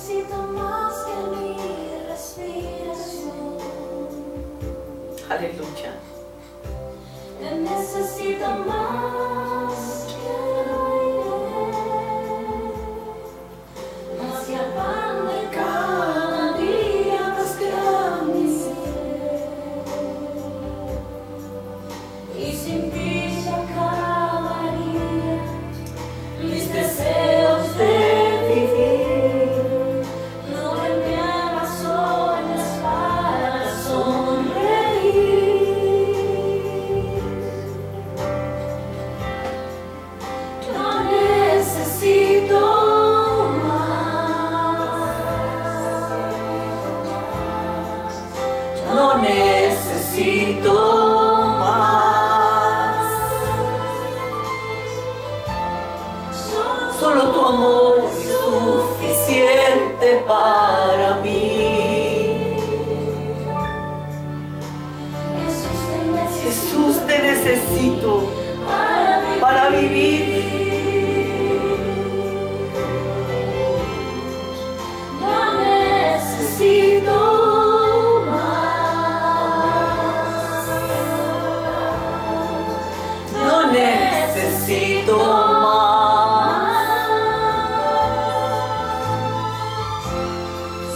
necesito más que mi respiración. Aleluya. Te necesito más que el aire, más que el pan de cada día, más que a mi ser. Y sin ti se acabaría mis deseos de vivir. No tendría razones para sonreír. Yo necesito más. No necesito más. Solo tu amor es suficiente para mí. Jesús, te necesito para vivir. Yo necesito más. No necesito más.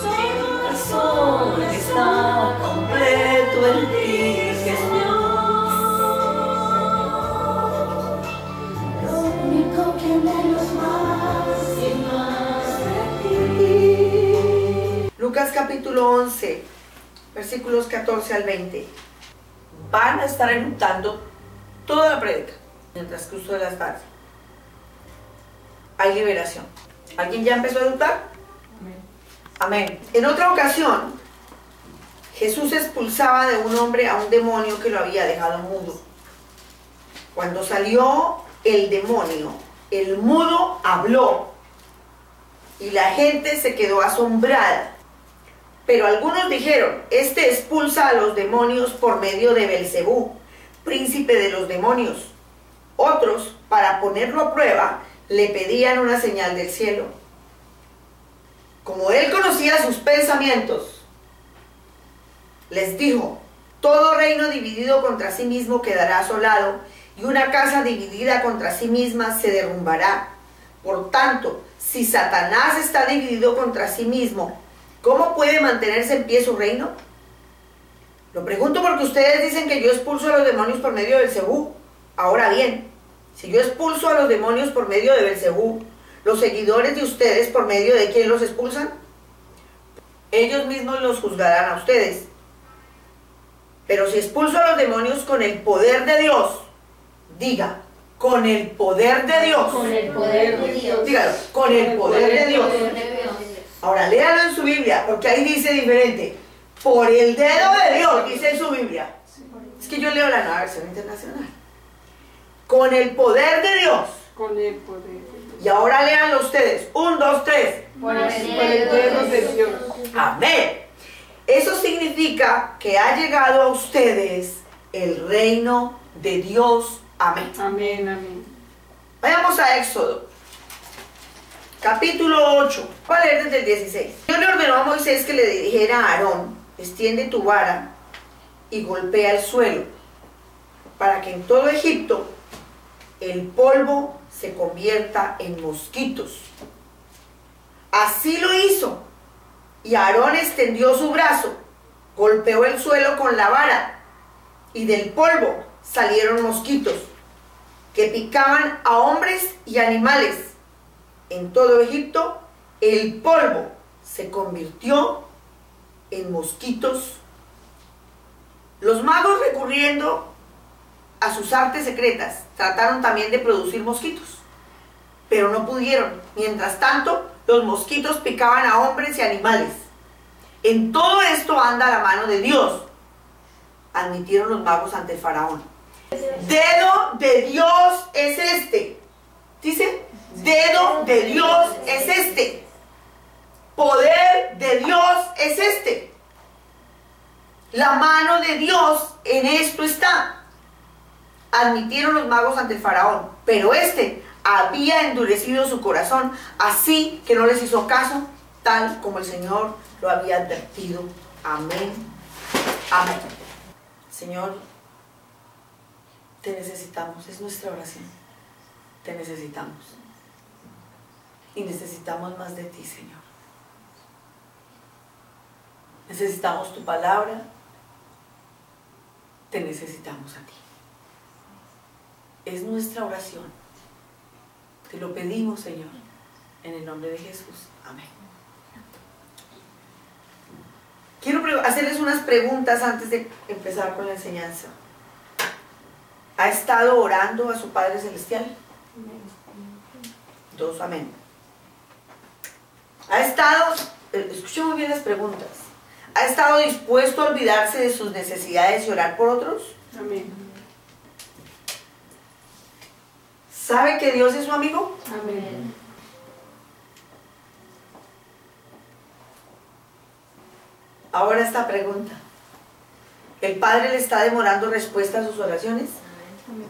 Soy tu razón, Está completo en ti, Jesús. Lo único que anhelo es más y más de ti. Lucas capítulo 11, versículos 14 al 20. Van a estar enlutando toda la prédica mientras que usted las tarde. Hay liberación. ¿Alguien ya empezó a enlutar? Amén. En otra ocasión, Jesús expulsaba de un hombre a un demonio que lo había dejado mudo. Cuando salió el demonio, el mudo habló y la gente se quedó asombrada. Pero algunos dijeron: este expulsa a los demonios por medio de Belcebú, príncipe de los demonios. Otros, para ponerlo a prueba, le pedían una señal del cielo. Como él conocía sus pensamientos, les dijo: todo reino dividido contra sí mismo quedará asolado, y una casa dividida contra sí misma se derrumbará. Por tanto, si Satanás está dividido contra sí mismo, ¿cómo puede mantenerse en pie su reino? Lo pregunto porque ustedes dicen que yo expulso a los demonios por medio de Belcebú. Ahora bien, si yo expulso a los demonios por medio de Belcebú, ¿los seguidores de ustedes por medio de quién los expulsan? Ellos mismos los juzgarán a ustedes. Pero si expulso a los demonios con el poder de Dios, diga, con el poder de Dios. Con el poder de Dios. Dígalo, con el poder de Dios. Ahora léalo en su Biblia, porque ahí dice diferente. Por el dedo de Dios, dice en su Biblia. Es que yo leo la nueva versión internacional. Con el poder de Dios. Con el poder de Dios. Y ahora léanlo ustedes. 1, 2, 3. Por el poder de Dios. Amén. Eso significa que ha llegado a ustedes el reino de Dios. Amén. Amén, amén. Vayamos a Éxodo, capítulo 8. Voy a leer desde el 16. Dios le ordenó a Moisés que le dijera a Aarón: extiende tu vara y golpea el suelo, para que en todo Egipto el polvo se convierta en mosquitos. Así lo hizo, y Aarón extendió su brazo, golpeó el suelo con la vara, y del polvo salieron mosquitos, que picaban a hombres y animales. En todo Egipto el polvo se convirtió en mosquitos. Los magos, recurriendo a sus artes secretas, trataron también de producir mosquitos, pero no pudieron. Mientras tanto, los mosquitos picaban a hombres y animales. En todo esto anda la mano de Dios, admitieron los magos ante el faraón. Dedo de Dios es este. Dice, dedo de Dios es este. Poder de Dios es este. La mano de Dios en esto está. Admitieron los magos ante el faraón, pero este había endurecido su corazón, así que no les hizo caso tal como el Señor lo había advertido. Amén. Amén. Señor, te necesitamos, es nuestra oración. Te necesitamos. Y necesitamos más de ti, Señor. Necesitamos tu palabra. Te necesitamos a ti. Es nuestra oración. Te lo pedimos, Señor, en el nombre de Jesús. Amén. Quiero hacerles unas preguntas antes de empezar con la enseñanza. ¿Ha estado orando a su Padre Celestial? Dos, amén. ¿Ha estado, escuchen muy bien las preguntas, ¿ha estado dispuesto a olvidarse de sus necesidades y orar por otros? Amén. ¿Sabe que Dios es su amigo? Amén. Ahora esta pregunta. ¿El Padre le está demorando respuesta a sus oraciones? Amén.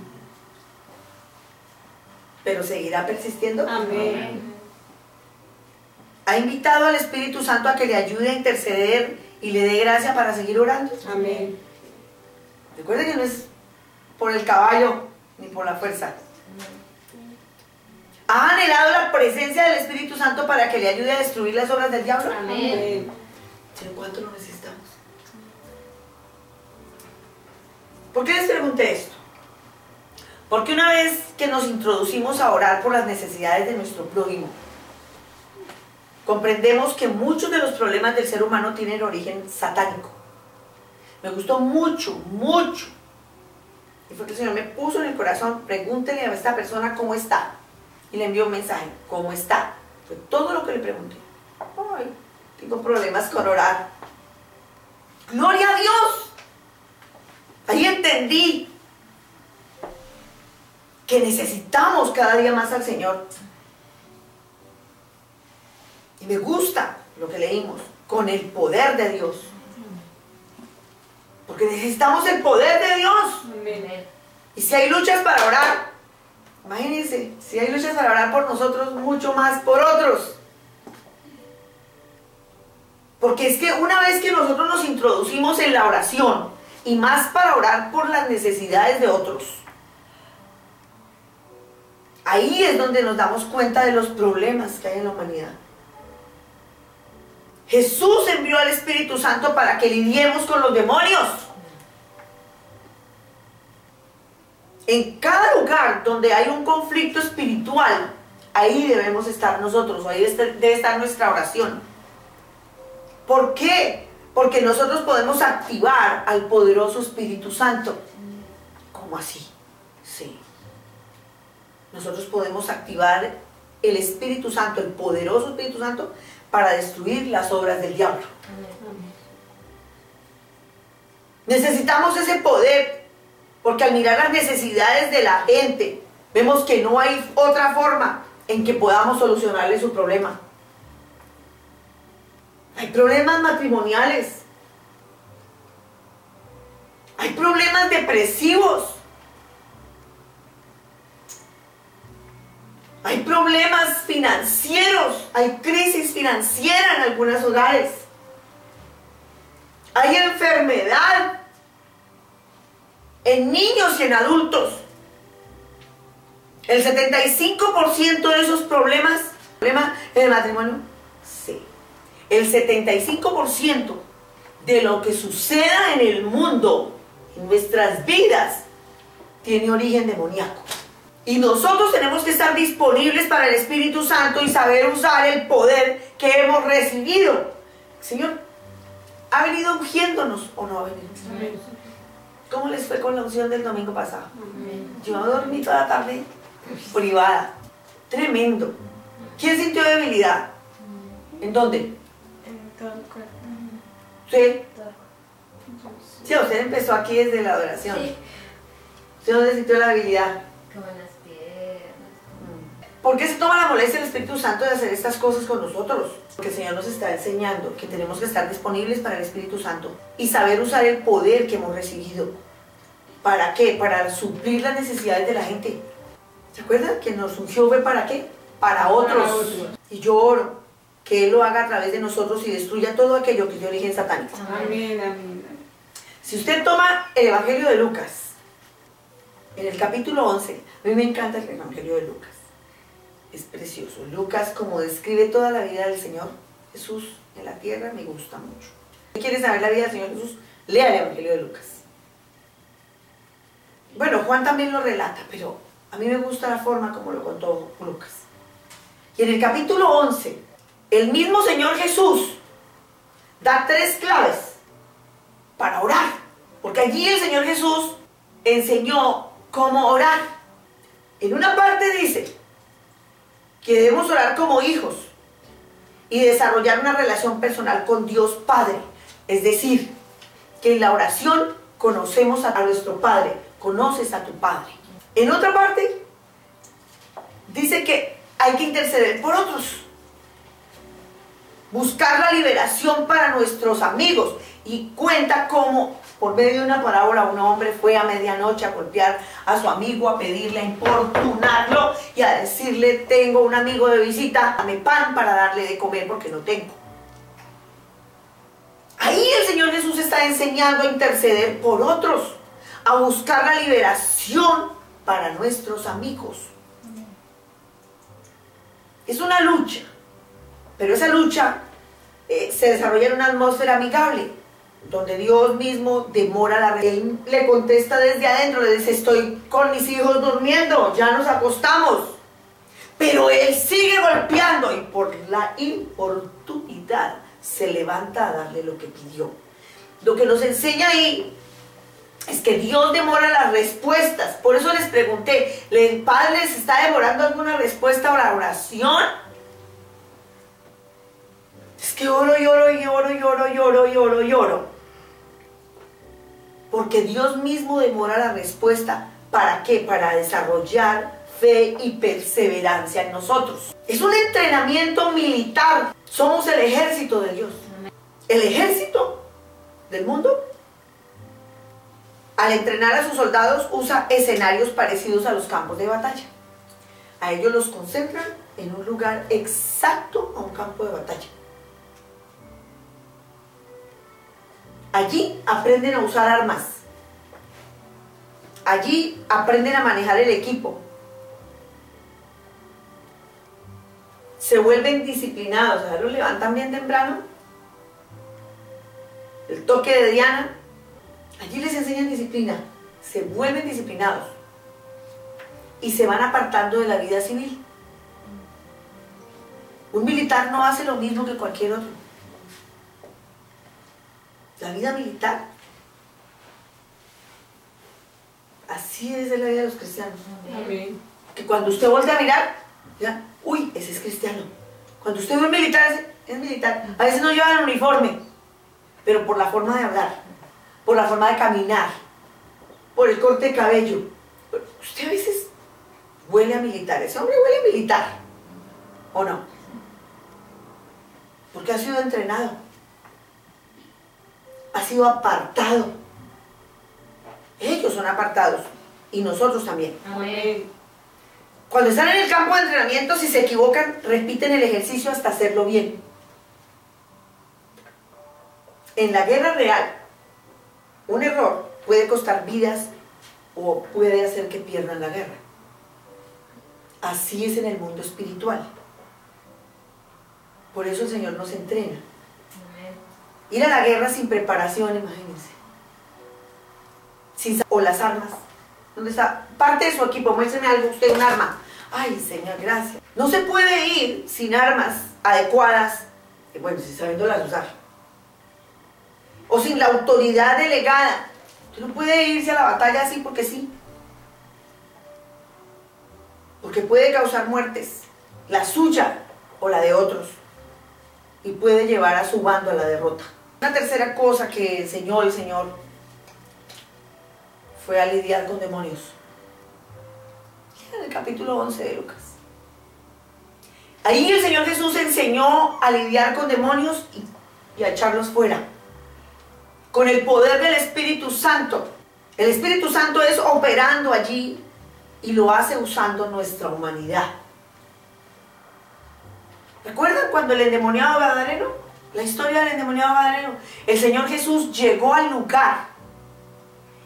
¿Pero seguirá persistiendo? Amén. ¿Ha invitado al Espíritu Santo a que le ayude a interceder y le dé gracia para seguir orando? Amén. Recuerde que no es por el caballo ni por la fuerza. ¿Ha anhelado la presencia del Espíritu Santo para que le ayude a destruir las obras del diablo? Amén. ¿Saben cuánto lo necesitamos? ¿Por qué les pregunté esto? Porque una vez que nos introducimos a orar por las necesidades de nuestro prójimo, comprendemos que muchos de los problemas del ser humano tienen origen satánico. Me gustó mucho, mucho. Y fue que el Señor me puso en el corazón, pregúntele a esta persona cómo está. Y le envió un mensaje, ¿cómo está? Fue todo lo que le pregunté. Ay, tengo problemas con orar. ¡Gloria a Dios! Ahí entendí que necesitamos cada día más al Señor. Y me gusta lo que leímos, con el poder de Dios. Porque necesitamos el poder de Dios. Amén. Y si hay luchas para orar, imagínense, si hay luchas para orar por nosotros, mucho más por otros. Porque es que una vez que nosotros nos introducimos en la oración, y más para orar por las necesidades de otros, ahí es donde nos damos cuenta de los problemas que hay en la humanidad. Jesús envió al Espíritu Santo para que lidiemos con los demonios. En cada lugar donde hay un conflicto espiritual, ahí debemos estar nosotros, ahí debe estar nuestra oración. ¿Por qué? Porque nosotros podemos activar al poderoso Espíritu Santo. ¿Cómo así? Sí. Nosotros podemos activar el Espíritu Santo, el poderoso Espíritu Santo, para destruir las obras del diablo. Necesitamos ese poder, porque al mirar las necesidades de la gente, vemos que no hay otra forma en que podamos solucionarle su problema. Hay problemas matrimoniales, hay problemas depresivos, hay problemas financieros, hay crisis financiera en algunos hogares, hay enfermedad en niños y en adultos. El 75% de esos problemas en el matrimonio, sí. El 75% de lo que suceda en el mundo, en nuestras vidas, tiene origen demoníaco. Y nosotros tenemos que estar disponibles para el Espíritu Santo y saber usar el poder que hemos recibido. El Señor ha venido ungiéndonos, ¿o no ha venido? Amén. ¿Cómo les fue con la unción del domingo pasado? Amén. Yo dormí toda la tarde privada. Tremendo. ¿Quién sintió debilidad? ¿En dónde? En todo el cuerpo. ¿Usted? Todo. Sí, usted empezó aquí desde la adoración. Sí. ¿Usted dónde sintió la debilidad? Como en las piernas. ¿Por qué se toma la molestia el Espíritu Santo de hacer estas cosas con nosotros? Porque el Señor nos está enseñando que tenemos que estar disponibles para el Espíritu Santo y saber usar el poder que hemos recibido. ¿Para qué? Para suplir las necesidades de la gente. ¿Se acuerdan que nos ungió fue para qué? Para otros. Para otros. Y yo oro que Él lo haga a través de nosotros y destruya todo aquello que es de origen satánico. Amén, amén. Si usted toma el Evangelio de Lucas, en el capítulo 11, a mí me encanta el Evangelio de Lucas. Es precioso. Lucas, como describe toda la vida del Señor Jesús en la tierra, me gusta mucho. Si quiere saber la vida del Señor Jesús, lea el Evangelio de Lucas. Bueno, Juan también lo relata, pero a mí me gusta la forma como lo contó Lucas. Y en el capítulo 11, el mismo Señor Jesús da 3 claves para orar. Porque allí el Señor Jesús enseñó cómo orar. En una parte dice que debemos orar como hijos y desarrollar una relación personal con Dios Padre. Es decir, que en la oración conocemos a nuestro Padre, conoces a tu Padre. En otra parte dice que hay que interceder por otros, buscar la liberación para nuestros amigos, y cuenta cómo por medio de una parábola un hombre fue a medianoche a golpear a su amigo, a pedirle, a importunarlo y a decirle: tengo un amigo de visita, dame pan para darle de comer porque no tengo. Ahí el Señor Jesús está enseñando a interceder por otros, a buscar la liberación para nuestros amigos. Es una lucha, pero esa lucha se desarrolla en una atmósfera amigable, donde Dios mismo demora la respuesta. Él le contesta desde adentro, le dice: estoy con mis hijos durmiendo, ya nos acostamos. Pero él sigue golpeando y por la importunidad se levanta a darle lo que pidió. Lo que nos enseña ahí es que Dios demora las respuestas. Por eso les pregunté, ¿el Padre les está demorando alguna respuesta a la oración? Es que oro y oro y oro y oro y oro y oro y oro. Porque Dios mismo demora la respuesta. ¿Para qué? Para desarrollar fe y perseverancia en nosotros. Es un entrenamiento militar. Somos el ejército de Dios. El ejército del mundo, al entrenar a sus soldados, usa escenarios parecidos a los campos de batalla. A ellos los concentran en un lugar exacto a un campo de batalla. Allí aprenden a usar armas. Allí aprenden a manejar el equipo. Se vuelven disciplinados. ¿Sabes? Los levantan bien temprano. El toque de Diana. Allí les enseñan disciplina. Se vuelven disciplinados. Y se van apartando de la vida civil. Un militar no hace lo mismo que cualquier otro. La vida militar, así es la vida de los cristianos. Amén. Que cuando usted voltea a mirar, ya, uy, ese es cristiano. Cuando usted ve un militar, es militar. A veces no llevan uniforme, pero por la forma de hablar, por la forma de caminar, por el corte de cabello. Usted a veces huele a militar. Ese hombre huele a militar, ¿o no? Porque ha sido entrenado. Ha sido apartado. Ellos son apartados y nosotros también. Amén. Cuando están en el campo de entrenamiento, si se equivocan, repiten el ejercicio hasta hacerlo bien. En la guerra real, un error puede costar vidas o puede hacer que pierdan la guerra. Así es en el mundo espiritual. Por eso el Señor nos entrena. Ir a la guerra sin preparación, imagínense. O las armas. ¿Dónde está? Parte de su equipo, muéstrame algo, usted un arma. Ay, Señor, gracias. No se puede ir sin armas adecuadas, bueno, si sabiéndolas usar. O sin la autoridad delegada. Usted no puede irse a la batalla así porque sí. Porque puede causar muertes, la suya o la de otros. Y puede llevar a su bando a la derrota. Una tercera cosa que enseñó el Señor fue a lidiar con demonios. En el capítulo 11 de Lucas. Ahí el Señor Jesús enseñó a lidiar con demonios y a echarlos fuera. Con el poder del Espíritu Santo. El Espíritu Santo es operando allí y lo hace usando nuestra humanidad. ¿Recuerdan cuando el endemoniado gadareno? La historia del endemoniado gadareno. El Señor Jesús llegó al lugar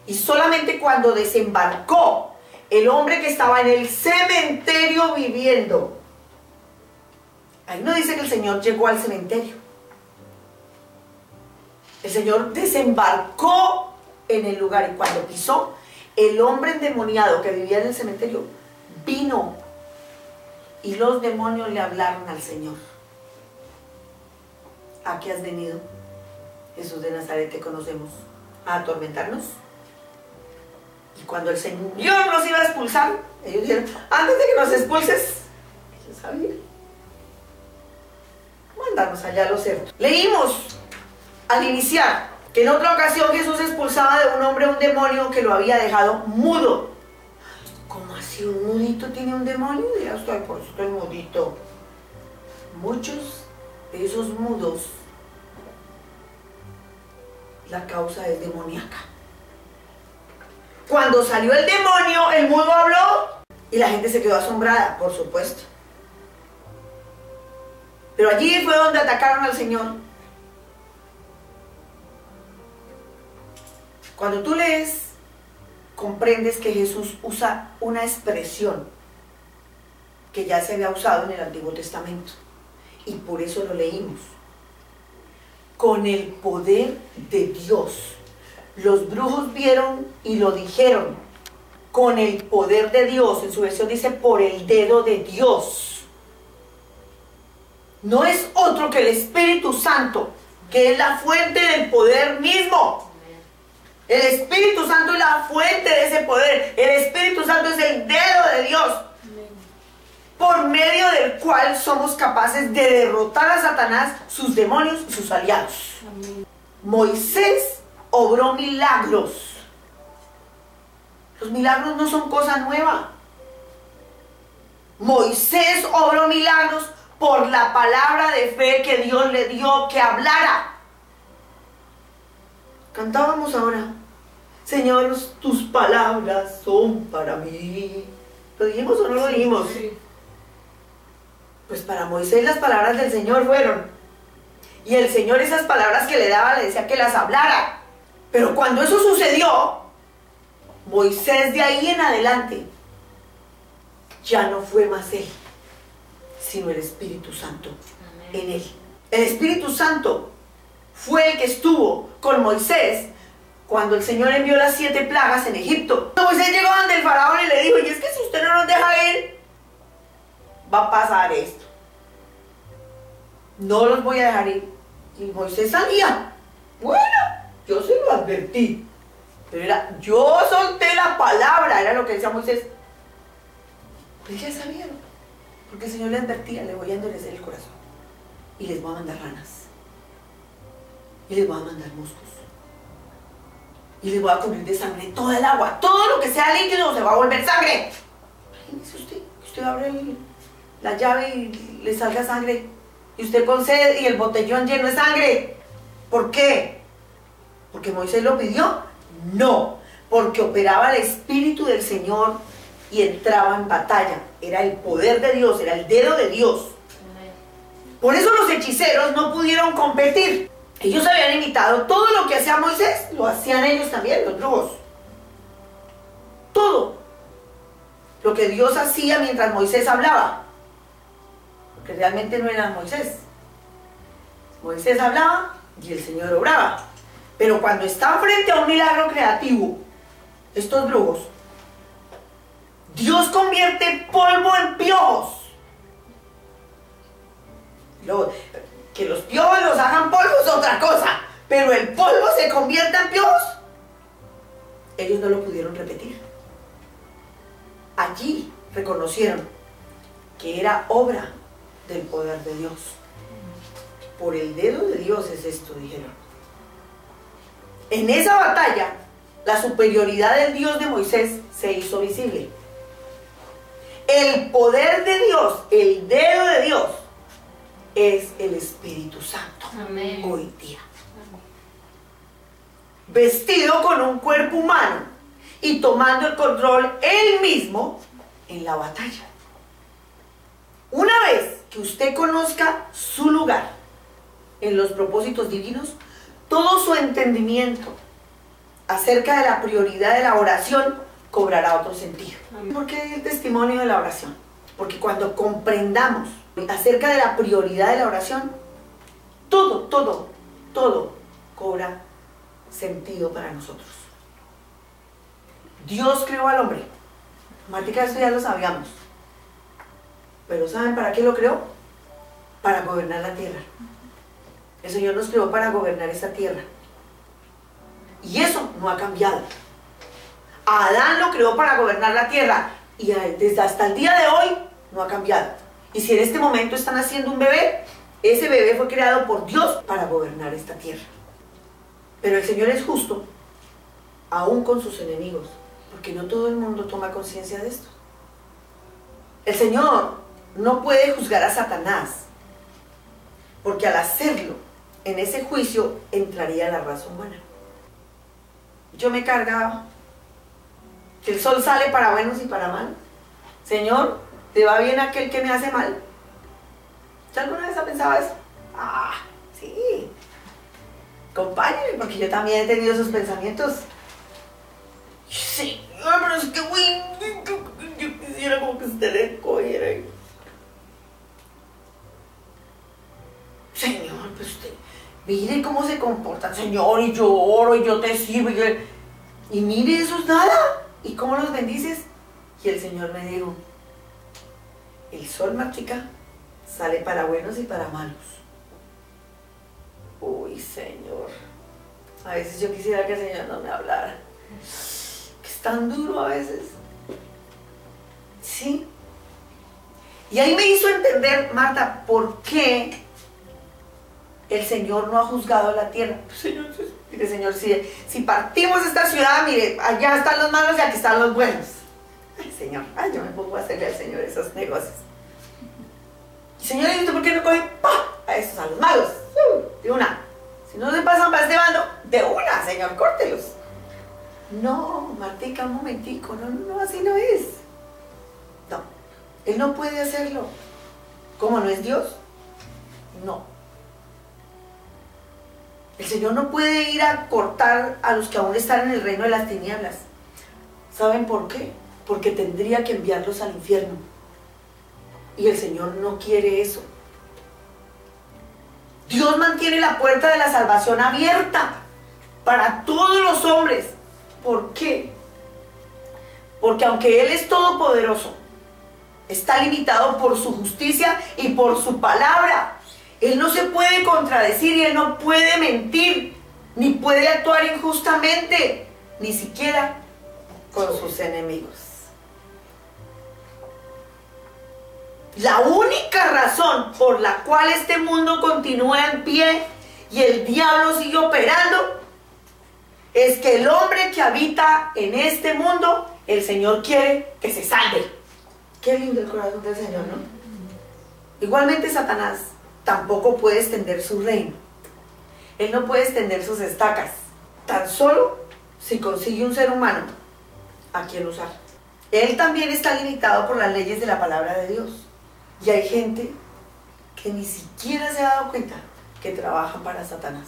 y solamente cuando desembarcó el hombre que estaba en el cementerio viviendo. Ahí no dice que el Señor llegó al cementerio. El Señor desembarcó en el lugar y cuando pisó, el hombre endemoniado que vivía en el cementerio vino y los demonios le hablaron al Señor. ¿A qué has venido? Jesús de Nazaret, te conocemos. ¿A atormentarnos? Y cuando el Señor nos iba a expulsar, ellos dijeron, antes de que nos expulses, ellos sabían. Mándanos allá a los cerdos. Leímos al iniciar que en otra ocasión Jesús expulsaba de un hombre un demonio que lo había dejado mudo. ¿Cómo así un mudito tiene un demonio? Ya estoy, por eso estoy mudito. Muchos de esos mudos, la causa es demoníaca. Cuando salió el demonio, el mudo habló y la gente se quedó asombrada, por supuesto. Pero allí fue donde atacaron al Señor. Cuando tú lees, comprendes que Jesús usa una expresión que ya se había usado en el Antiguo Testamento. Y por eso lo leímos. Con el poder de Dios. Los brujos vieron y lo dijeron. Con el poder de Dios. En su versión dice por el dedo de Dios. No es otro que el Espíritu Santo, que es la fuente del poder mismo. El Espíritu Santo es la fuente de ese poder. El Espíritu Santo es el dedo de Dios, por medio del cual somos capaces de derrotar a Satanás, sus demonios y sus aliados. Amén. Moisés obró milagros. Los milagros no son cosa nueva. Moisés obró milagros por la palabra de fe que Dios le dio que hablara. Cantábamos ahora, Señor, tus palabras son para mí. ¿Lo dijimos o no lo dijimos? Sí. Pues para Moisés las palabras del Señor fueron. Y el Señor esas palabras que le daba le decía que las hablara. Pero cuando eso sucedió, Moisés de ahí en adelante ya no fue más él, sino el Espíritu Santo en él. El Espíritu Santo fue el que estuvo con Moisés cuando el Señor envió las 7 plagas en Egipto. Moisés llegó donde el faraón y le dijo, y es que si usted no nos deja ir, va a pasar esto. No los voy a dejar ir. Y Moisés salía. Bueno, yo se lo advertí. Pero era, yo solté la palabra, era lo que decía Moisés. Pues ya sabían. Porque el Señor le advertía, le voy a endurecer el corazón. Y les voy a mandar ranas. Y les voy a mandar moscos. Y les voy a cubrir de sangre toda el agua. Todo lo que sea líquido se va a volver sangre. Imagínese usted, que usted abre la llave y le salga sangre. Y usted con sed y el botellón lleno de sangre. ¿Por qué? ¿Porque Moisés lo pidió? No, porque operaba el Espíritu del Señor y entraba en batalla. Era el poder de Dios, era el dedo de Dios. Por eso los hechiceros no pudieron competir. Ellos habían imitado todo lo que hacía Moisés, lo hacían ellos también, los brujos. Todo lo que Dios hacía mientras Moisés hablaba. Porque realmente no era Moisés. Moisés hablaba y el Señor obraba. Pero cuando están frente a un milagro creativo, estos brujos, Dios convierte polvo en piojos. Que los piojos los hagan polvo es otra cosa, pero el polvo se convierte en piojos. Ellos no lo pudieron repetir. Allí reconocieron que era obra del poder de Dios. Por el dedo de Dios es esto, dijeron. En esa batalla, la superioridad del Dios de Moisés se hizo visible. El poder de Dios, el dedo de Dios, es el Espíritu Santo. Amén. Hoy día. Vestido con un cuerpo humano y tomando el control él mismo en la batalla. Una vez que usted conozca su lugar en los propósitos divinos, todo su entendimiento acerca de la prioridad de la oración cobrará otro sentido. ¿Por qué el testimonio de la oración? Porque cuando comprendamos acerca de la prioridad de la oración, todo cobra sentido para nosotros. Dios creó al hombre. Martica, esto ya lo sabíamos. Pero ¿saben para qué lo creó? Para gobernar la tierra. El Señor nos creó para gobernar esta tierra. Y eso no ha cambiado. A Adán lo creó para gobernar la tierra. Y desde hasta el día de hoy no ha cambiado. Y si en este momento están haciendo un bebé, ese bebé fue creado por Dios para gobernar esta tierra. Pero el Señor es justo, aún con sus enemigos, porque no todo el mundo toma conciencia de esto. El Señor no puede juzgar a Satanás, porque al hacerlo, en ese juicio entraría la raza humana. Yo me cargaba que el sol sale para buenos y para malos. Señor, ¿te va bien aquel que me hace mal? ¿Usted alguna vez ha pensado eso? Ah, sí. Acompáñenme, porque yo también he tenido esos pensamientos. Sí, pero es que güey, yo quisiera como que usted le cogiera. Señor, pues usted, mire cómo se comporta, Señor, y yo oro, y yo te sirvo, y mire, eso es nada. ¿Y cómo los bendices? Y el Señor me dijo, el sol, Martica, sale para buenos y para malos. Uy, Señor, a veces yo quisiera que el Señor no me hablara, que es tan duro a veces. Sí. Y ahí me hizo entender, Marta, por qué el Señor no ha juzgado la tierra. Señor, mire, Señor, si partimos esta ciudad, mire, allá están los malos y aquí están los buenos. Ay, Señor, ay, yo me pongo a hacerle al Señor esos negocios. Y Señor, ¿y usted por qué no coge a esos, a los malos? De una. Si no se pasan para este bando, de una, Señor, córtelos. No, Martica, un momentico, no, así no es. No, Él no puede hacerlo. ¿Cómo no es Dios? No. El Señor no puede ir a cortar a los que aún están en el reino de las tinieblas. ¿Saben por qué? Porque tendría que enviarlos al infierno. Y el Señor no quiere eso. Dios mantiene la puerta de la salvación abierta para todos los hombres. ¿Por qué? Porque aunque Él es todopoderoso, está limitado por su justicia y por su palabra. Él no se puede contradecir y Él no puede mentir, ni puede actuar injustamente, ni siquiera con sus enemigos. La única razón por la cual este mundo continúa en pie y el diablo sigue operando es que el hombre que habita en este mundo, el Señor quiere que se salve. Qué lindo el corazón del Señor, ¿no? Igualmente Satanás tampoco puede extender su reino. Él no puede extender sus estacas, tan solo si consigue un ser humano a quien usar. Él también está limitado por las leyes de la palabra de Dios. Y hay gente que ni siquiera se ha dado cuenta que trabaja para Satanás.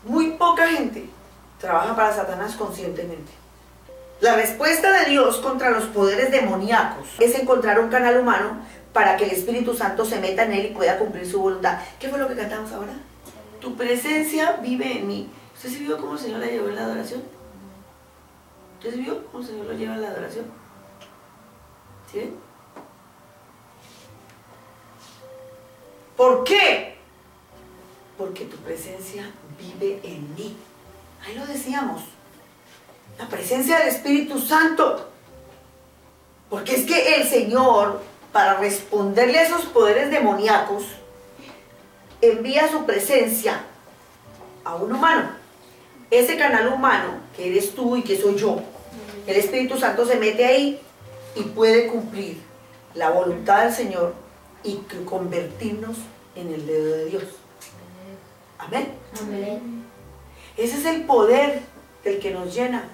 Muy poca gente trabaja para Satanás conscientemente. La respuesta de Dios contra los poderes demoníacos es encontrar un canal humano para que el Espíritu Santo se meta en él y pueda cumplir su voluntad. ¿Qué fue lo que cantamos ahora? Tu presencia vive en mí. ¿Usted sí vio cómo el Señor la llevó en la adoración? ¿Usted sí vio cómo el Señor lo lleva en la adoración? ¿Sí ven? ¿Por qué? Porque tu presencia vive en mí. Ahí lo decíamos. La presencia del Espíritu Santo. Porque es que el Señor, para responderle a esos poderes demoníacos, envía su presencia a un humano. Ese canal humano, que eres tú y que soy yo, el Espíritu Santo se mete ahí y puede cumplir la voluntad del Señor y convertirnos en el dedo de Dios. Amén. Amén. Ese es el poder del que nos llena.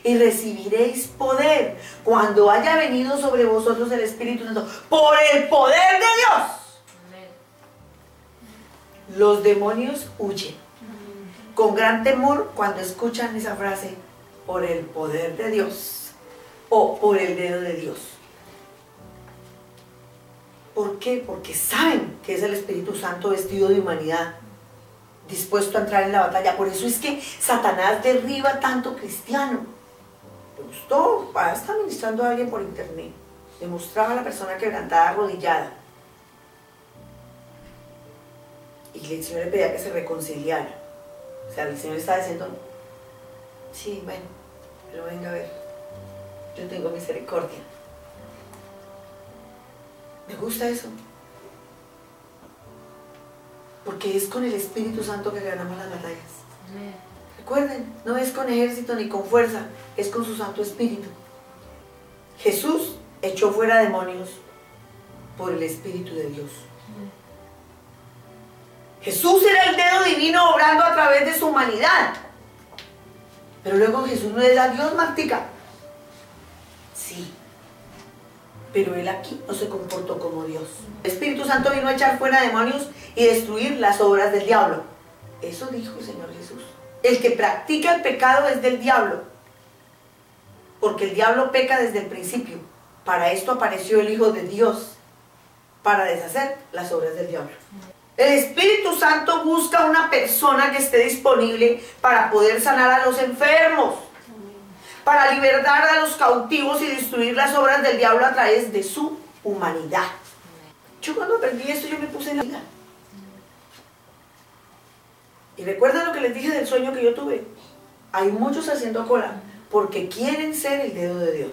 y recibiréis poder cuando haya venido sobre vosotros el Espíritu Santo, por el poder de Dios. Los demonios huyen con gran temor cuando escuchan esa frase, por el poder de Dios o por el dedo de Dios. ¿Por qué? Porque saben que es el Espíritu Santo vestido de humanidad, dispuesto a entrar en la batalla. Por eso es que Satanás derriba tanto cristiano. Me gustó, estaba ministrando a alguien por internet, le mostraba a la persona quebrantada, arrodillada, y el Señor le pedía que se reconciliara. O sea, el Señor estaba diciendo, sí, bueno, pero venga a ver, yo tengo misericordia. Me gusta eso, porque es con el Espíritu Santo que ganamos las batallas. Recuerden, no es con ejército ni con fuerza, es con su Santo Espíritu. Jesús echó fuera demonios por el Espíritu de Dios. Jesús era el dedo divino obrando a través de su humanidad. Pero luego Jesús no era Dios, Martica. Sí, pero él aquí no se comportó como Dios. El Espíritu Santo vino a echar fuera demonios y destruir las obras del diablo. Eso dijo el Señor Jesús. El que practica el pecado es del diablo, porque el diablo peca desde el principio. Para esto apareció el Hijo de Dios, para deshacer las obras del diablo. El Espíritu Santo busca una persona que esté disponible para poder sanar a los enfermos, para libertar a los cautivos y destruir las obras del diablo a través de su humanidad. Yo cuando aprendí esto, yo me puse en la vida. Y recuerden lo que les dije del sueño que yo tuve. Hay muchos haciendo cola porque quieren ser el dedo de Dios.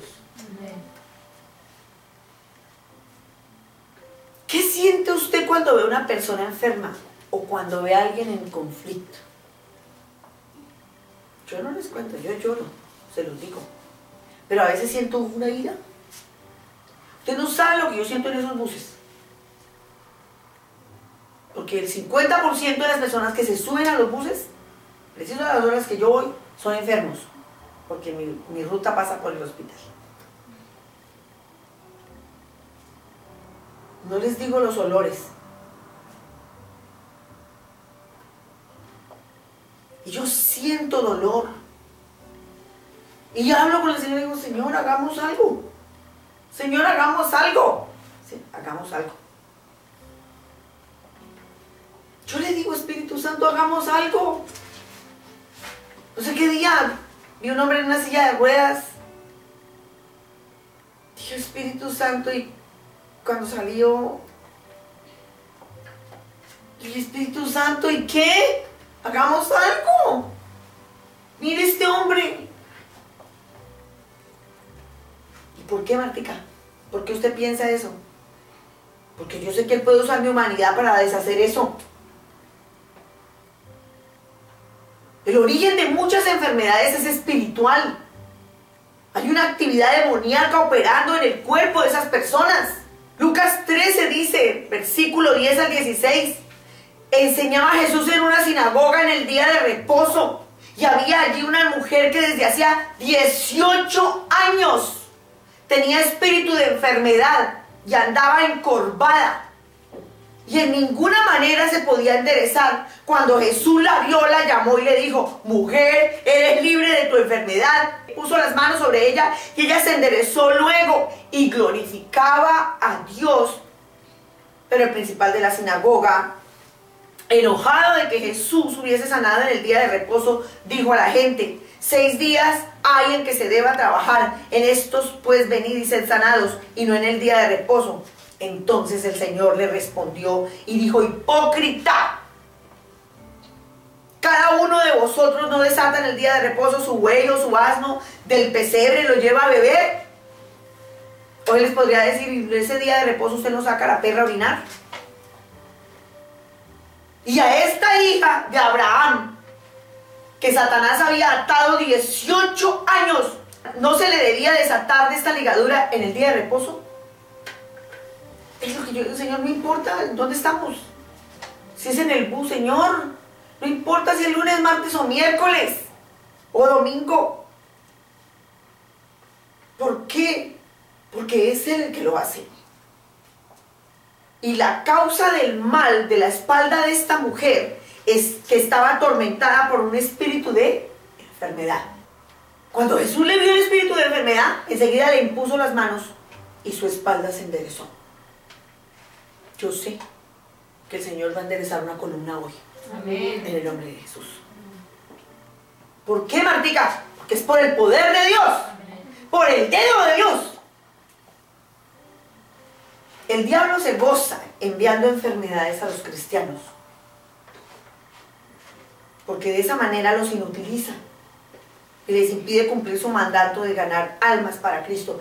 ¿Qué siente usted cuando ve a una persona enferma o cuando ve a alguien en conflicto? Yo no les cuento, yo lloro, se los digo. Pero a veces siento una ira. Usted no sabe lo que yo siento en esos buses. Porque el 50% de las personas que se suben a los buses, preciso a las horas que yo voy, son enfermos. Porque mi ruta pasa por el hospital. No les digo los olores. Y yo siento dolor. Y yo hablo con el Señor y digo, Señor, hagamos algo. Señor, hagamos algo. Sí, hagamos algo. Yo le digo, Espíritu Santo, hagamos algo. No sé qué día vi un hombre en una silla de ruedas. Dije, Espíritu Santo, y cuando salió, el Espíritu Santo, ¿y qué? Hagamos algo. Mire este hombre. ¿Y por qué, Martica? ¿Por qué usted piensa eso? Porque yo sé que él puede usar mi humanidad para deshacer eso. El origen de muchas enfermedades es espiritual. Hay una actividad demoníaca operando en el cuerpo de esas personas. Lucas 13 dice, versículo 10 al 16, enseñaba Jesús en una sinagoga en el día de reposo, y había allí una mujer que desde hacía 18 años tenía espíritu de enfermedad y andaba encorvada, y en ninguna manera se podía enderezar. Cuando Jesús la vio, la llamó y le dijo, mujer, eres libre de tu enfermedad. Puso las manos sobre ella y ella se enderezó luego y glorificaba a Dios. Pero el principal de la sinagoga, enojado de que Jesús hubiese sanado en el día de reposo, dijo a la gente, 6 días hay en que se deba trabajar, en estos pues venid y sed sanados, y no en el día de reposo. Entonces el Señor le respondió y dijo, hipócrita, cada uno de vosotros no desata en el día de reposo su buey o su asno del pesebre y lo lleva a beber. Hoy les podría decir, ese día de reposo usted no saca a la perra a orinar. Y a esta hija de Abraham, que Satanás había atado 18 años, ¿no se le debía desatar de esta ligadura en el día de reposo? Es lo que yo digo, Señor, no importa dónde estamos. Si es en el bus, Señor, no importa si es lunes, martes o miércoles o domingo. qué? Porque es Él el que lo hace. Y la causa del mal de la espalda de esta mujer es que estaba atormentada por un espíritu de enfermedad. Cuando Jesús le vio el espíritu de enfermedad, enseguida le impuso las manos y su espalda se enderezó. Yo sé que el Señor va a enderezar una columna hoy. Amén. En el nombre de Jesús. ¿Por qué, Martica? Porque es por el poder de Dios. Por el dedo de Dios. El diablo se goza enviando enfermedades a los cristianos. Porque de esa manera los inutiliza. Y les impide cumplir su mandato de ganar almas para Cristo.